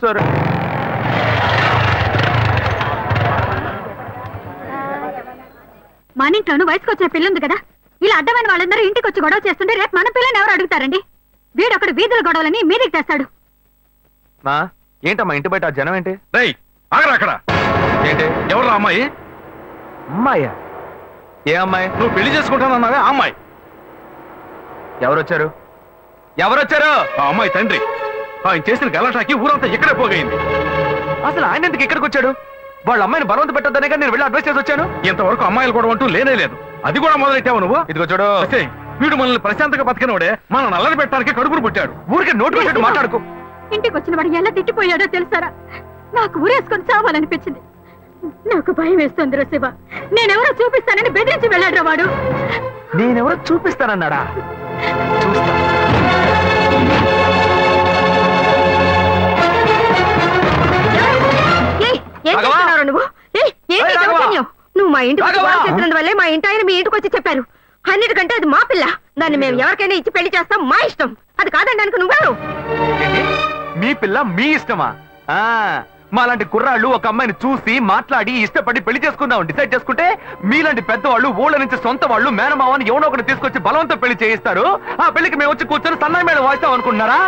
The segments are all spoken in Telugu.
సరే. మన ఇంట్లోనూ వయసుకు వచ్చే పిల్ల ఉంది కదా, ఇలా అడ్డమైన వాళ్ళందరూ ఇంటికి వచ్చి గొడవ చేస్తుంటే రేపు మన పిల్లని ఎవరు అడుగుతారండి? వీడొకడు వీధుల గొడవలని మీదికి తెస్తాడు. మా ఏంటమ్మా ఇంటి బయట జనం ఏంటి? రేయ్ ఆగరా అక్కడ. ఏంటి ఎవరు అమ్మాయి? అమ్మాయ్యా? ఏ అమ్మాయి? నువ్వు పెళ్లి చేసుకుంటానన్నావే ఆ అమ్మాయి. ఎవరొచ్చారు? ఎవరొచ్చారు? ఆ అమ్మాయి తండ్రి. ఆయన చేసిన గలాటాకి ఊరంతా ఇక్కడే పోగైంది. అసలు ఆయన ఎందుకు ఇక్కడికి వచ్చాడు? వాళ్ళ అమ్మాయిని బలవంత పెట్టొద్దనే నేను వెళ్ళి అడ్వైస్ చేసి వచ్చాను. ఇంతవరకు అమ్మాయిలు కూడా అంటూ లేనే లేదు. అది కూడా మొదలెట్టావు నువ్వు. ఇదిగో చూడు, వీడు మనల్ని ప్రశాంతంగా బతికినోడే మన నల్లని పెట్టడానికి కడుపును పుట్టాడు. ఊరికే నోటు పెట్టాడు మాట్లాడుకో. ఇంటికి వచ్చిన వాడు ఎలా తిట్టిపోయాడో తెలుసారా? నాకు ఊరేసుకొని చావాలనిపించింది. నాకు భయం వేస్తుంది శివ. నేనెవరో చూపిస్తానని బెదిరించి వెళ్ళాడు వాడు. నేనెవరో చూపిస్తానన్నాడా? చూస్తా. నువ్వు మా ఇంటికి చేసినందువల్లే మా ఇంటి ఆయన మీ ఇంటికి వచ్చి చెప్పారు. అన్నిటికంటే అది మా పిల్ల. దాన్ని మేము ఎవరికైనా ఇచ్చి పెళ్లి చేస్తాం, మా ఇష్టం. అది కాదనడానికి నువ్వెవరు? మీ పిల్ల మీ ఇష్టమా? మాలాంటి కుర్రాళ్ళు ఒక అమ్మాయిని చూసి మాట్లాడి ఇష్టపడి పెళ్లి చేసుకుందాం డిసైడ్ చేసుకుంటే, మీలాంటి పెద్దవాళ్ళు ఊళ్ళ నుంచి సొంత వాళ్ళు మేనమావని ఎవనో ఒకటి తీసుకొచ్చి బలవంతం పెళ్లి చేయిస్తారు. ఆ పెళ్లికి మేము వచ్చి కూర్చొని సన్నాయి మేడం వాయిస్తాం అనుకుంటున్నారా?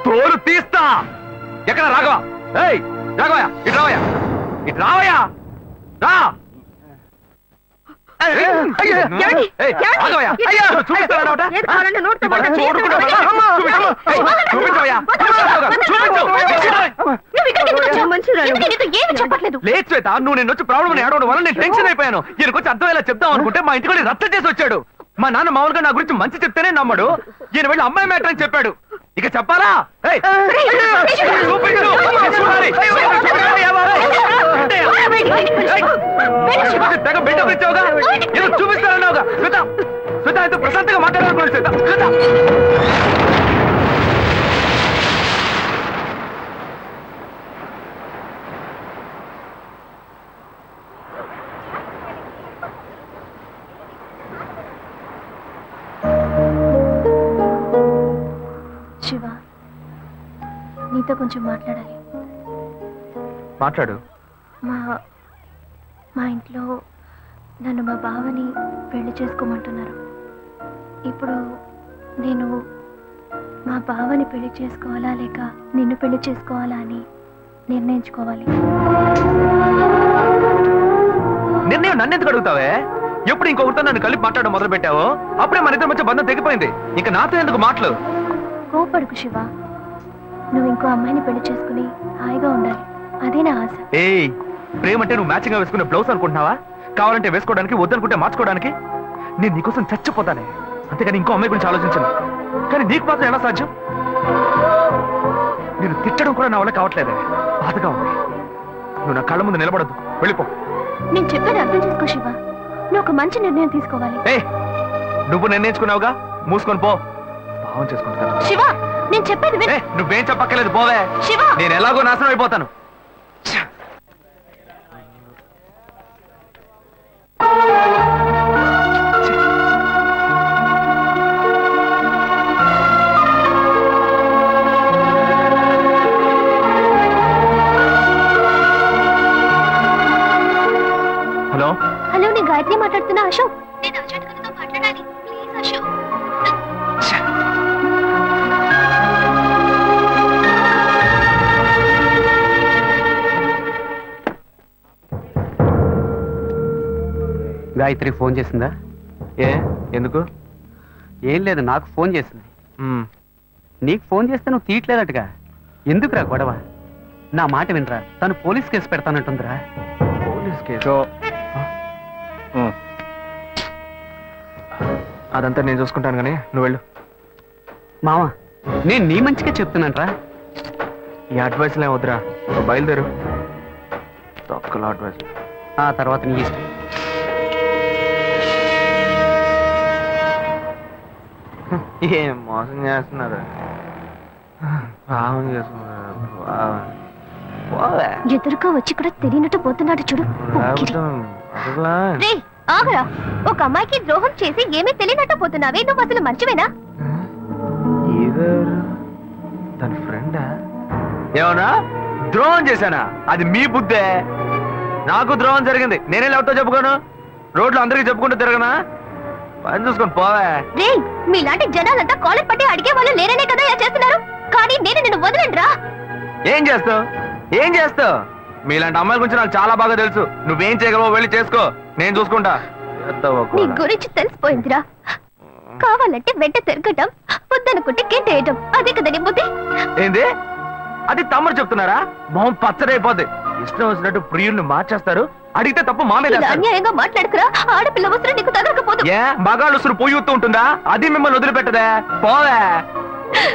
తోలు తీస్తా. ఎక్కడ రాఘవ? ఏయ్ రాఘవయ్య, ఇటు రావయ్యా, ఇటు రావయ్యా, రా. లేదు శ్వేత, నువ్వు నేను వచ్చి ప్రాబ్లం ఏడవడం వల్ల నేను టెన్షన్ అయిపోయాను. ఈయనకొచ్చి అర్థమయ్యేలా చెప్తాం అనుకుంటే మా ఇంటికి రద్దు చేసి వచ్చాడు. మా నాన్న మామూలుగా నా గురించి మంచి చెప్తేనే నమ్మడు. ఈయన వెళ్ళి అమ్మాయి మ్యాటర్ అని చెప్పాడు. ఇక చెప్పాలా? తెగ బిడ్డ వచ్చావుగా, ఏదో చూపిస్తానన్నావుగా. శ్వేత, శ్వేత అయితే ప్రశాంతంగా మాట్లాడాలనుకోండి. శ్వేత, శ్వేత శివ, నీతో కొంచెం మాట్లాడాలి. మాట్లాడు. మా ఇంట్లో నన్ను మా బావని పెళ్లి చేసుకోమంటున్నారు. ఇప్పుడు నేను మా బావని పెళ్లి చేసుకోవాలా లేక నిన్ను పెళ్లి చేసుకోవాలా అని నిర్ణయించుకోవాలి. నిర్ణయం నన్ను ఎందుకు అడుగుతావే? ఎప్పుడు ఇంకొకరితో నన్ను కలిపి మాట్లాడడం మొదలు పెట్టావో అప్పుడే మన ఇద్దరి మధ్య బంధం తెగిపోయింది. ఇంకా నాతో ఎందుకు మాటలు? కోపడుకు శివ, నువ్వు ఇంకో అమ్మాయిని పెళ్లి చేసుకుని హాయిగా ఉండాలి, అదే నా ఆశ. ఏయ్, ప్రేమ అంటే నువ్వు మ్యాచింగ్ గా వేసుకునే బ్లౌజ్ అనుకుంటున్నావా? కావాలంటే వేసుకోవడానికి, వద్దనుకుంటే మార్చుకోవడానికి. నేను నీకోసం చచ్చిపోతానే, అంతేగాని ఇంకో అమ్మాయి గురించి ఆలోచించను. కానీ నీకు మాత్రం ఎలా సాధ్యం? నేను తిట్టడం కూడా నా వల్ల కావట్లేదే, బాధగా ఉంది. నువ్వు నా కళ్ళ ముందు నిలబడద్దు, వెళ్ళిపో. నేను చెప్పేది అర్థం చేసుకో శివ, నువ్వు ఒక మంచి నిర్ణయం తీసుకోవాలి. ఏ, నువ్వు నిర్ణయించుకున్నావుగా, మూసుకొని పో. భావం చేసుకుంటాను. శివ, నేను చెప్పేది నువ్వేం చెప్పక్కర్లేదు, పోవే. శివ, నేను ఎలాగో నాశనం అయిపోతాను. హలో హలో, నేను గాయత్రి మాట్లాడుతున్నా. అశోక్, నేను అజయ్ గారితో మాట్లాడాలి, ప్లీజ్ అశోక్. గాయత్రి ఫోన్ చేసిందా? ఏ ఎందుకు? ఏం లేదు, నాకు ఫోన్ చేసింది. నీకు ఫోన్ చేస్తే నువ్వు తీయట్లేదటగా. ఎందుకురా గొడవ? నా మాట వినరా, తను పోలీస్ కేసు పెడతానంటుందిరా. Police case? అదంతా నేను చూసుకుంటాను కానీ నువ్వు వెళ్ళు. మావా, నేను నీ మంచిగా చెప్తున్నానరా. ఈ అడ్వైస్లు ఏం వద్దురా, బయలుదేరు. తొక్కల అడ్వైస్. ఆ తర్వాత నీ ఇష్టం. ఏం మోసం చేస్తున్నారు, భావం చేస్తున్నారు. ఎదురుగా వచ్చి కూడా తెలియనట్టు పోతున్నాడు చూడు. ఆగరా, ఒక అమ్మాయికి ద్రోహం చేసి ఏమీ తెలియనట్టు పోతున్నావే, నువ్వు అసలు మంచివేనా? తన ఫ్రెండా? ఏమన్నా ద్రోహం చేశానా? అది మీ బుద్ధే. నాకు ద్రోహం జరిగింది, నేనే ఎవరితో చెప్పుకోను? రోడ్లు అందరికీ చెప్పుకుంటూ తిరగనా? పని చూసుకొని పోవే. రే మీలాంటి జనాలంతా కాలర్ పట్టి అడిగే వాళ్ళు లేరనే కదా ఇలా చేస్తున్నారు. కానీ నేను నిన్ను వదలండ్రా. ఏం చేస్తావు? ఏం చేస్తావు? మీలాంటి అమ్మాయిల గురించి నాకు చాలా బాగా తెలుసు. నువ్వేం చేయగలవో వెళ్ళి చేసుకో, నేను చూసుకుంటా. నీ గురించి తెలిసిపోయిందిరా. కావాలంటే వెంట తిరగటం, వద్దనుకుంటే గెంటేయటం, అదే కదా నీ బుద్ధి. ఏంది? అది తమ్ముడు చెప్తున్నారా? మొహం పచ్చడైపోద్ది. ఇష్టం వచ్చినట్టు ప్రియుల్ని మార్చేస్తారు. అడిగితే తప్పు మా మీద ఇలా వేస్తారు. అన్యాయంగా మాట్లాడుకురా. ఆడపిల్ల వస్త్రం నీకు తగలకపోదు. ఏ మగాళ్ళు ఉసురు పోయూతూ ఉంటుందా? అది మిమ్మల్ని వదిలిపెట్టదే. పోవే.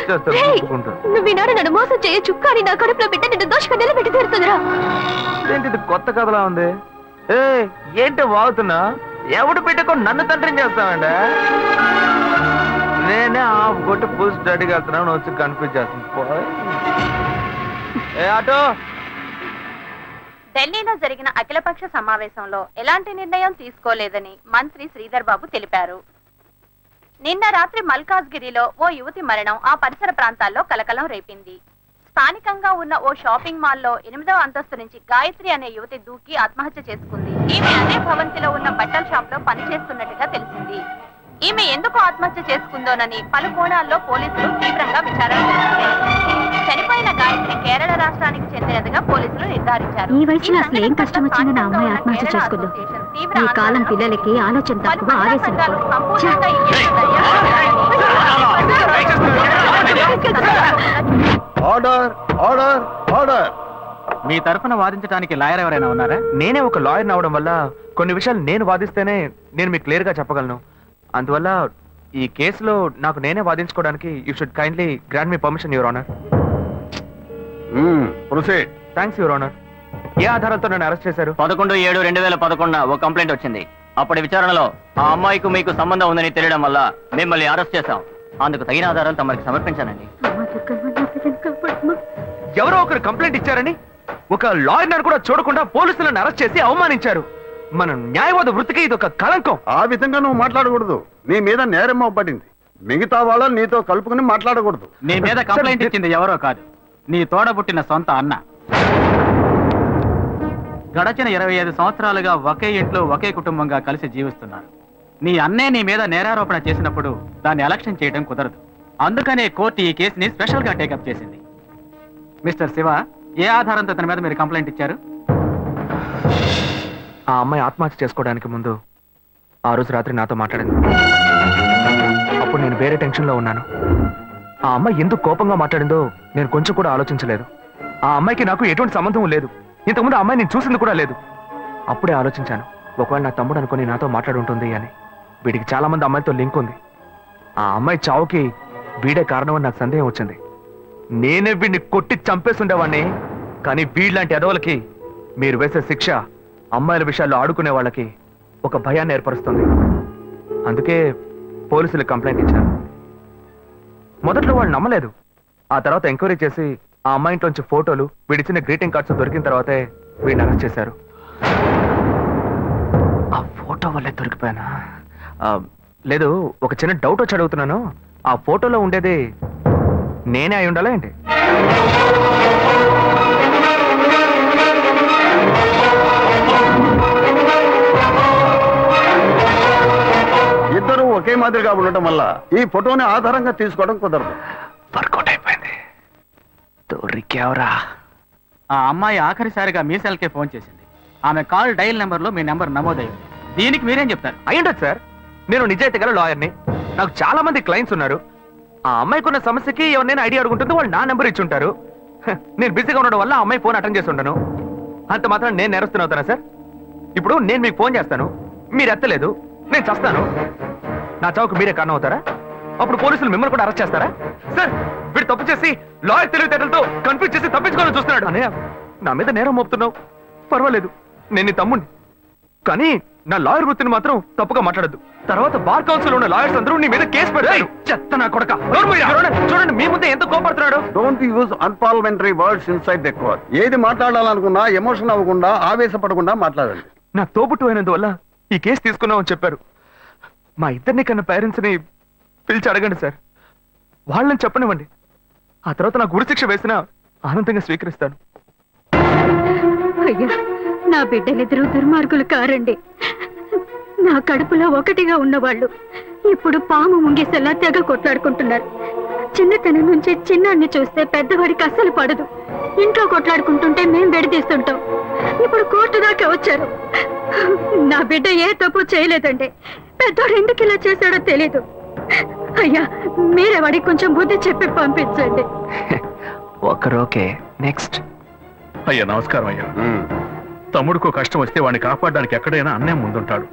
చేస్తారు, రేయ్, చూసుకుంటారు. నువ్వు ఈనాడు నన్ను మోసం చేయొచ్చు, కానీ నా కడుపులో బిడ్డ నిన్ను దోషగా నిలబెట్టి తీరుతుందిరా. ఏంటిది కొత్త కథలా ఉంది? ఏ ఏంటి వాగుతున్నా? ఎవడు పెట్టుకొని నన్ను తండ్రిని చేస్తామండి? నేనే ఆఫ్ కొట్టి ఫుల్ స్టడీకి వెళ్తున్నాను, వచ్చి కన్ఫ్యూజ్ చేస్తుంది. పోయ్. ఏ ఆటో. ఢిల్లీలో జరిగిన అఖిలపక్ష సమావేశంలో ఎలాంటి నిర్ణయం తీసుకోలేదని మంత్రి శ్రీధర్ బాబు తెలిపారు. నిన్న రాత్రి మల్కాజ్గిరిలో ఓ యువతి మరణం ఆ పరిసర ప్రాంతాల్లో కలకలం రేపింది. స్థానికంగా ఉన్న ఓ షాపింగ్ మాల్లో 8వ అంతస్తు నుంచి గాయత్రి అనే యువతి దూకి ఆత్మహత్య చేసుకుంది. ఈమె అదే భవంతిలో ఉన్న బట్టల షాప్ లో పనిచేస్తున్నట్టుగా తెలిసింది. ఈమె ఎందుకు ఆత్మహత్య చేసుకుందోనని పలు కోణాల్లో పోలీసులు తీవ్రంగా విచారణ చేస్తున్నారు. చనిపోయిన గాయత్రి కేరళ రాష్ట్రానికి చెందినదిగా పోలీసులు నిర్ధారించారు. ఈ వయసులో అసలు ఏం కష్టం వచ్చింది నా అమ్మాయి ఆత్మహత్య చేసుకుందో? ఈ కాలం పిల్లలకి ఆలోచన తక్కువ, ఆవేశం ఆర్డర్ ఆర్డర్ ఆర్డర్. మీ తరఫున వాదించడానికి లాయర్ ఎవరైనా ఉన్నారా? నేనే ఒక లాయర్ అవడం వల్ల కొన్ని విషయాలు నేను వాదిస్తేనే నేను మీకు క్లియర్ గా చెప్పగలను. అందువల్ల ఈ కేసులో నాకు నేనే వాదించుకోవడానికి you should kindly grant me permission, your honour. Proceed. Thanks your honour. ఏ ఆధారాలతో నన్ను అరెస్ట్ చేశారు? 11/7/2011 ఒక కంప్లైంట్ వచ్చింది. అప్పటి విచారణలో ఆ అమ్మాయికి మీకు సంబంధం ఉందని తెలియడం వల్ల మిమ్మల్ని అరెస్ట్ చేశాం. అందుకు తగిన ఆధారం తమరికి సమర్పించానండి. ఎవరో ఒకరు కంప్లైంట్ ఇచ్చారని ఒక లాయర్ కూడా చూడకుండా పోలీసులను అరెస్ట్ చేసి అవమానించారు. మన న్యాయవాద వృత్తికి ఇది ఒక కళంకం. ఆ విధంగా నువ్వు మాట్లాడకూడదు. నీ మీద నేరం పడింది. మిగతా వాళ్ళని నీతో కలుపుకుని మాట్లాడకూడదు. నీ మీద కంప్లైంట్ ఇచ్చింది ఎవరో కాదు, నీ తోడబుట్టిన సొంత అన్న. గడచిన 25 సంవత్సరాలుగా ఒకే ఇంట్లో ఒకే కుటుంబంగా కలిసి జీవిస్తున్నారు. నీ అన్నే నీ మీద నేరారోపణ చేసినప్పుడు దాన్ని ఎలక్షన్ చేయడం కుదరదు. అందుకనే కోర్టు ఈ కేసుని స్పెషల్ గా టేకప్ చేసింది. మిస్టర్ శివ, ఏ ఆధారంతో తన మీద మీరు కంప్లైంట్ ఇచ్చారు? ఆ అమ్మాయి ఆత్మహత్య చేసుకోవడానికి ముందు ఆ రోజు రాత్రి నాతో మాట్లాడింది. అప్పుడు నేను వేరే టెన్షన్ లో ఉన్నాను. ఆ అమ్మాయి ఎందుకు కోపంగా మాట్లాడిందో నేను కొంచెం కూడా ఆలోచించలేదు. ఆ అమ్మాయికి నాకు ఎటువంటి సంబంధం లేదు. ఇంతకుముందు ఆ అమ్మాయి నేను చూసింది కూడా లేదు. అప్పుడే ఆలోచించాను, ఒకవేళ నా తమ్ముడు అనుకుని నాతో మాట్లాడుంటుంది అని. వీడికి చాలా మంది అమ్మాయితో లింక్ ఉంది. ఆ అమ్మాయి చావుకి వీడే కారణం అని నాకు సందేహం వచ్చింది. నేనే వీడిని కొట్టి చంపేసి ఉండేవాడిని. కానీ వీళ్ళంటి ఎదవలకి మీరు వేసే శిక్ష అమ్మాయిల విషయాల్లో ఆడుకునే వాళ్ళకి ఒక భయాన్ని ఏర్పరుస్తుంది. అందుకే పోలీసులు కంప్లైంట్ ఇచ్చారు. మొదట్లో వాళ్ళు నమ్మలేదు. ఆ తర్వాత ఎంక్వైరీ చేసి ఆ అమ్మాయి ఇంట్లోంచి ఫోటోలు, వీడిచ్చిన గ్రీటింగ్ కార్డ్స్ దొరికిన తర్వాతే వీడిని అరెస్ట్ చేశారు. ఆ ఫోటో వల్లే దొరికిపోయానా? లేదు, ఒక చిన్న డౌట్ వచ్చి అడుగుతున్నాను. ఆ ఫోటోలో ఉండేది నేనే అయి ఉండాలా ఏంటి? ఇద్దరు ఒకే మాదిరిగా ఉండటం వల్ల ఈ ఫోటోని ఆధారంగా తీసుకోవడం కుదరదు. వర్కౌట్ అయిపోయింది. దొరికావరా? ఆ అమ్మాయి ఆఖరిసారిగా మీ సెల్కే ఫోన్ చేసింది. ఆమె కాల్ డైల్ నెంబర్ లో మీ నెంబర్ నమోదైంది. దీనికి మీరేం చెప్తారు? అయ్యుండదు సార్. నేను నిజాయితీ గల లాయర్ని. నాకు చాలా మంది క్లయింట్స్ ఉన్నారు. ఆ అమ్మాయికి ఉన్న సమస్యకి ఎవరినైనా ఐడియా అడుగుంటుంది, వాళ్ళు నా నెంబర్ ఇచ్చి ఉంటారు. నేను బిజీగా ఉండడం వల్ల ఆ అమ్మాయి ఫోన్ అటెండ్ చేసి ఉంటాను. అంత మాత్రం నేను నేరస్తున్నా అవుతానా సార్? ఇప్పుడు నేను మీకు ఫోన్ చేస్తాను, మీరు ఎత్తలేదు, నేను చస్తాను. నా చావుకు మీరే కారణం అవుతారా? అప్పుడు పోలీసులు మిమ్మల్ని కూడా అరెస్ట్ చేస్తారా? సార్, వీడు తప్పు చేసి లాయర్ తెలివితేటలతో కన్ఫ్యూజ్ చేసి తప్పించుకోవాలని చూస్తున్నాడు. అనే నా మీద నేరం మోపుతున్నావు, పర్వాలేదు, నేను నీ తమ్ముడిని. కానీ నా లాయర్ వృత్తిని మాత్రం తప్పుగా మాట్లాడద్దు. తర్వాత బార్ కౌన్సిల్ ఉన్న లాయర్స్ అందరూ నీ మీద కేసు పెడతారు. చెత్త నా కొడక. చూడండి, మీ ముందే ఎంత కోపడుతున్నాడు. Don't use unparliamentary words inside the court. ఏది మాట్లాడాలనుకున్నా ఎమోషన్ అవ్వకుండా, ఆవేశపడకుండా మాట్లాడండి. నా తోబుట్టు అయినందువల్ల ఈ కేసు తీసుకున్నామని చెప్పారు. మా ఇద్దరిని కన్నా పేరెంట్స్ ని పిలిచి అడగండి సార్. వాళ్ళని చెప్పనివ్వండి. ఆ తర్వాత నాకు ఉరిశిక్ష వేసినా ఆనందంగా స్వీకరిస్తాను. అయ్యా, నా బిడ్డలిద్దరూ దుర్మార్గులు కారండి. నా కడుపులో ఒకటిగా ఉన్నవాళ్ళు ఇప్పుడు పాము ముంగిసెల్లా తెగ కొట్లాడుకుంటున్నారు. చిన్నతనం నుంచి చిన్నాన్ని చూస్తే పెద్దవాడికి అస్సలు పడదు. ఇంట్లో కొట్లాడుకుంటుంటే మేం విడదీస్తుంటాం. ఇప్పుడు కోర్టు దాకా వచ్చారు. నా బిడ్డ ఏ తప్పు చేయలేదండి. పెద్దోడు ఎందుకు ఇలా చేశాడో తెలీదు. అయ్యా, మీరే వాడికి కొంచెం బుద్ధి చెప్పి పంపించండి. ఒకరోకే. నెక్స్ట్. అయ్యా నమస్కారం అయ్యా. తమ్ముడికో కష్టం వస్తే వాడిని కాపాడడానికి ఎక్కడైనా అన్నే ముందుంటాడు.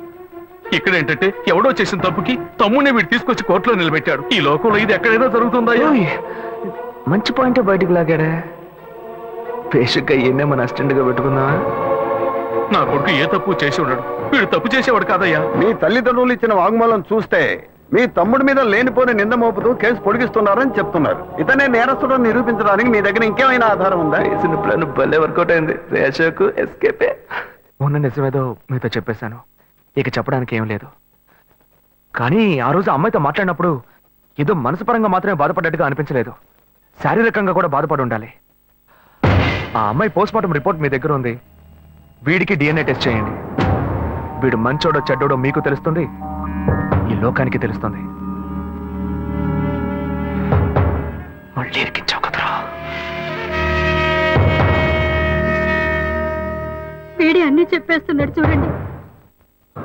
ఇక్కడ ఏంటంటే ఎవడో చేసిన తప్పుకి తమ్ముడిని వీడు తీసుకొచ్చి కోర్టులో నిలబెట్టాడు. ఈ లోకంలో ఇది ఎక్కడైనా జరుగుతుందా? మంచి పాయింట్ బయటికి లాగాడే. పేషక్గా ఈయనే మన అసిస్టెంట్ గా పెట్టుకుందామా? నా కొడుకు ఏ తప్పు చేసి ఉన్నాడు, వీడు తప్పు చేసేవాడు కాదయ్యా. మీ తల్లిదండ్రులు ఇచ్చిన వాంగ్మూలం చూస్తే మీ తమ్ముడి మీద లేనిపోని నింద మోపుతూ కేసు పొడిగిస్తున్నారని చెప్తున్నారు. ఇతనే నేరస్తుడని నిరూపించడానికి మీ దగ్గర ఇంకేమైనా ఆధారం ఉందా? వేసిన ప్లాన్ భలే వర్కౌట్ అయింది. రేషకు ఎస్కేపే. ఉన్న నిజమేదో మీతో చెప్పేశాను. ఇక చెప్పడానికి ఏం లేదు. కానీ ఆ రోజు అమ్మాయితో మాట్లాడినప్పుడు ఏదో మనసు పరంగా మాత్రమే బాధపడ్డట్టుగా అనిపించలేదు. శారీరకంగా కూడా బాధపడి ఉండాలి. ఆ అమ్మాయి పోస్ట్మార్టం రిపోర్ట్ మీ దగ్గర ఉంది. వీడికి DNA టెస్ట్ చేయండి. వీడు మంచోడో చెడ్డోడో మీకు తెలుస్తుంది, ఈ లోకానికి తెలుస్తుంది. మళ్ళీ ఇరికించావు కదరా. వీడి అన్ని చెప్పేస్తున్నాడు చూడండి.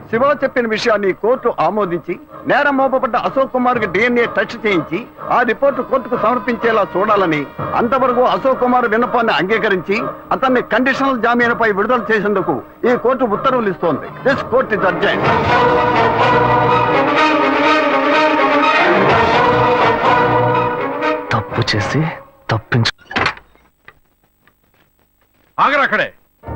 శివ చెప్పిన విషయాన్ని కోర్టు ఆమోదించి నేరం మోపబడ్డ అశోక్ కుమార్ కి DNA టెస్ట్ చేయించి ఆ రిపోర్టు కోర్టుకు సమర్పించేలా చూడాలని, అంతవరకు అశోక్ కుమార్ విన్నపాన్ని అంగీకరించి అతన్ని కండిషనల్ జామీనుపై విడుదల చేసేందుకు ఈ కోర్టు ఉత్తర్వులు ఇస్తోంది. This court is urgent. తప్పు చేసి తప్పించు. ఆగరాక్కడే.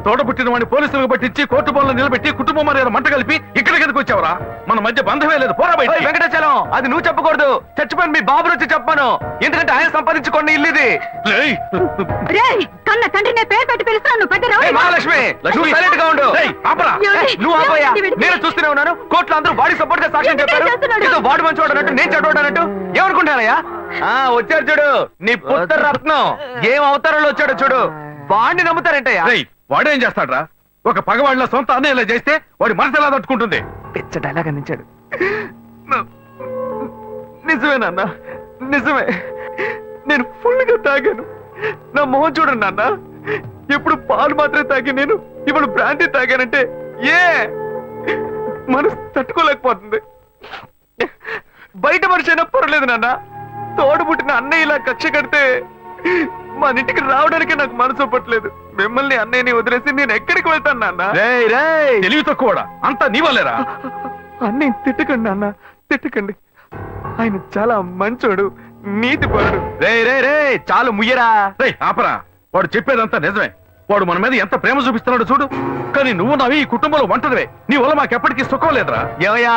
తోట పుట్టిన వాడిని పోలీసులకు పట్టించి కోర్టు బోన్లో నిలబెట్టి కుటుంబం మర్యాద మంట కలిపి ఇక్కడికి ఎందుకు వచ్చావరా? మన మధ్య బంధమే లేదు. పోరా బయట. వెంకటాచలం, అది నువ్వు చెప్పకూడదు. చచ్చిపోయిన మీ బాబు వచ్చి చెప్పాను. ఎందుకంటే ఆయన సంపాదించుకోండి ఇల్లు ఇది. రేయ్, కన్న తండ్రిని పేరు పెట్టి పిలుస్తాను. పెద్ద ఏయ్ మహాలక్ష్మి, నువ్వు సైలెంట్ గా ఉండు. ఏయ్, ఆపరా. నువ్వు ఆపోయా. నేను చూస్తూనే ఉన్నాను. కోర్టులో అందరూ వాడి సపోర్ట్ గా సాక్ష్యం చెప్పారు. ఏదో వాడు మంచోడు అన్నట్టు, నేను చెడ్డోడు అన్నట్టు ఏమనుకుంటానయ్యా? వచ్చారు చూడు నీ పుత్ర రత్నం. ఏం అవతారంలో వచ్చాడో చూడు. వాడిని నమ్ముతారేంటయ్యా? వాడేం చేస్తాడ్రా? ఒక పగవాడిలో సొంత అన్నయ్య ఇలా చేస్తే వాడి మనసు ఎలా తట్టుకుంటుంది? పిచ్చ డైలాగ్ అందించాడు. నిజమేనన్నా, నిజమే. నేను ఫుల్ గా తాగాను. నా మొహం చూడండి నాన్న. ఎప్పుడు పాలు మాత్రమే తాగి నేను ఇప్పుడు బ్రాండీ తాగానంటే ఏ మనసు తట్టుకోలేకపోతుంది. బయట మనిషి అయినా పర్లేదు నాన్న. తోడు పుట్టిన అన్నయ్య ఇలా కక్ష కడితే మన ఇంటికి రావడానికి నాకు మనసు పట్టలేదు. మిమ్మల్ని అన్నయ్యని వదిలేసి నేను ఎక్కడికి వెళ్తాను నాన్న? తెలివి తక్కువడా? అంతా నీ వల్లేరా? అన్నయ్య తిట్టకండి నాన్న, తిట్టకండి. ఆయన చాలా మంచోడు, నీతిపరుడు. రే చాలు ముయ్యరా. ఆపరా. వాడు చెప్పేదంతా నిజమే. వాడు మన మీద ఎంత ప్రేమ చూపిస్తున్నాడు చూడు. కానీ నువ్వు నవి ఈ కుటుంబంలో ఒంటరివే. నీ వల్ల మాకెప్పటికీ సుఖం లేదురా. ఏమయ్యా,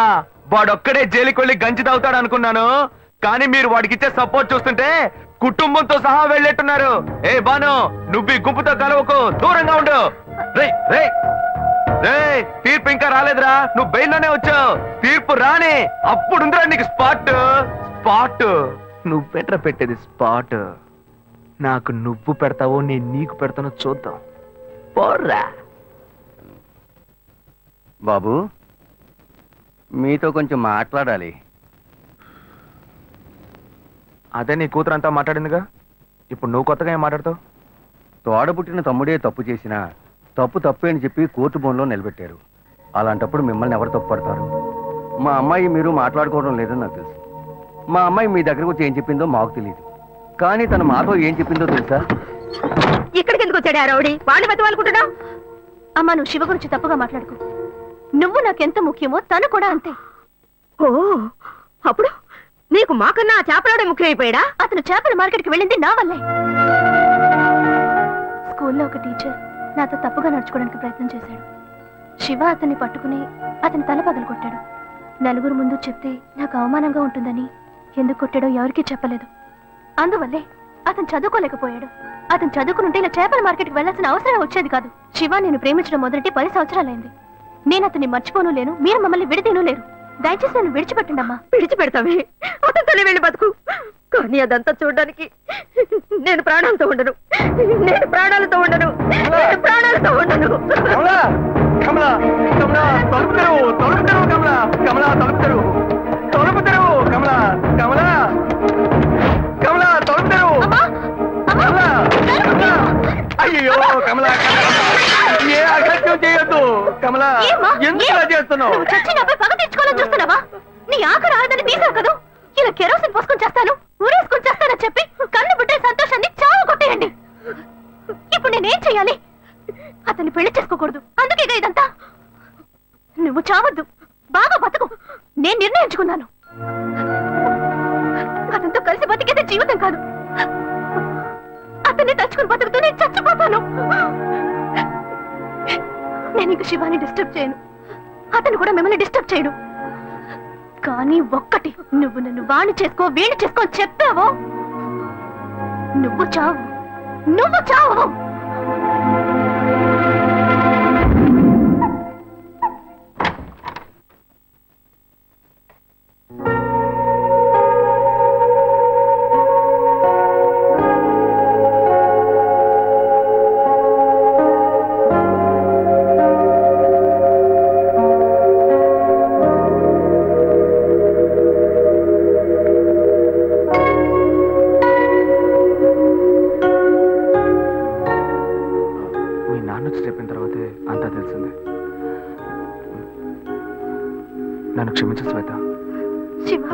వాడొక్కడే జైలుకి వెళ్ళి గంజి తాగుతాడు అనుకున్నాను. కానీ మీరు వాడికి ఇచ్చే సపోర్ట్ చూస్తుంటే కుటుంబంతో సహా వెళ్ళేట్టున్నారు. ఏ బాను, నువ్వు ఈ గుంపుతో కలవకు, దూరంగా ఉండు. తీర్పు ఇంకా రాలేదురా. నువ్వు బెయిల్లోనే వచ్చావు. తీర్పు రాని అప్పుడుందిరా నీకు స్పాట్. నువ్వు బెటర్ పెట్టేది స్పాట్. నాకు నువ్వు పెడతావో నేను నీకు పెడతానో చూద్దాం. పోర్రా. బాబు, మీతో కొంచెం మాట్లాడాలి. అదే నీ కూతురంతా మాట్లాడిందిగా. ఇప్పుడు నువ్వు కొత్తగా ఏం మాట్లాడతావు? తోడబుట్టిన తమ్ముడే తప్పు చేసినా తప్పు తప్పే అని చెప్పి కోర్టు బోన్లో నిలబెట్టారు. అలాంటప్పుడు మిమ్మల్ని ఎవరు తప్పు పడతారు? మా అమ్మాయి మీరు మాట్లాడుకోవడం లేదని నాకు తెలుసు. మా అమ్మాయి మీ దగ్గరకు వచ్చి ఏం చెప్పిందో మాకు తెలియదు. కానీ తను మాతో ఏం చెప్పిందో తెలుసా? ఇక్కడికి ఎందుకు వచ్చాడు ఆ రౌడీ? వాడిని బతిమాలనుకుంటున్నావు? అమ్మా, నువ్వు శివ గురించి తప్పుగా మాట్లాడుకో. నువ్వు నాకెంత ముఖ్యమో తను కూడా అంతే. ఓ, అప్పుడు నీకు మాకన్నా ఆ చేపలోడే ముఖ్యమైపోయాడా? అతను చేపల మార్కెట్కి వెళ్ళింది నా వల్లే. స్కూల్లో ఒక టీచర్ నాతో తప్పుగా నడుచుకోవడానికి ప్రయత్నం చేశాడు. శివ అతన్ని పట్టుకుని అతని తల పగలు కొట్టాడు. నలుగురు ముందు చెప్తే నాకు అవమానంగా ఉంటుందని ఎందుకు కొట్టాడో ఎవరికీ చెప్పలేదు. అందువల్లే అతను చదువుకోలేకపోయాడు. అతను చదువుకునుంటే ఇలా చేపల మార్కెట్కి వెళ్లాల్సిన అవసరం వచ్చేది కాదు. శివ నేను ప్రేమించడం మొదటి 10 సంవత్సరాలైంది. నేను అతన్ని మర్చిపోను లేను, మీరు మమ్మల్ని విడదీను లేరు. దయచేసి నన్ను విడిచిపెట్టండి అమ్మా. విడిచిపెడతావే, అతనితోనే వెళ్ళి బతుకు. కానీ అదంతా చూడడానికి నేను ప్రాణాలతో ఉండను. నేను ప్రాణాలతో ఉండను. నేను ప్రాణాలతో ఉండను. కమలా కమలా కమలా తలుపు తెరువు, తలుపు తెరువు కమలా, కమలా తలుపు తెరువు, తలుపు తెరువు కమలా, కమలా కమలా తలుపు తెరువు, కమలా కమలా. అయ్యో కమలా, ఏ అగత్యం చేయొద్దు కమలా. ఏమ్మా? ఎందుకు ఇలా చేస్తున్నావు? నువ్వు చచ్చి నాపై పగ తెచ్చుకోవాలని చూస్తున్నావా? నీ ఆఖరి ఆడదని తీసావు కదా, ఇలా కెరోసిన్ పోసుకొని చేస్తాను, ఊరేసుకొని చేస్తానని చెప్పి కన్ను పుట్టే సంతోషాన్ని చావు కొట్టేయండి. ఇప్పుడు నేనేం చెయ్యాలి? అతన్ని పెళ్లి చేసుకోకూడదు, అందుకేగా ఇదంతా. నువ్వు చావద్దు, బాగా బతుకు. నేను నిర్ణయించుకున్నాను. అతనితో కలిసి బతికేదే జీవితం కాదు. అతన్ని తలుచుకుని బతుకుతూ నేను చచ్చిపోతాను. నేను ఇంక శివాని డిస్టర్బ్ చేయను, అతను కూడా మిమ్మల్ని డిస్టర్బ్ చేయడు. కానీ ఒక్కటి, నువ్వు నన్ను వాణ్ణి చేసుకో వీణి చేసుకో అని చెప్పావో నువ్వు చావు, నువ్వు చావు. మీ నాన్న వచ్చి చెప్పిన తర్వాతే అంతా తెలిసింది. నన్ను క్షమించు శ్వేత. శివ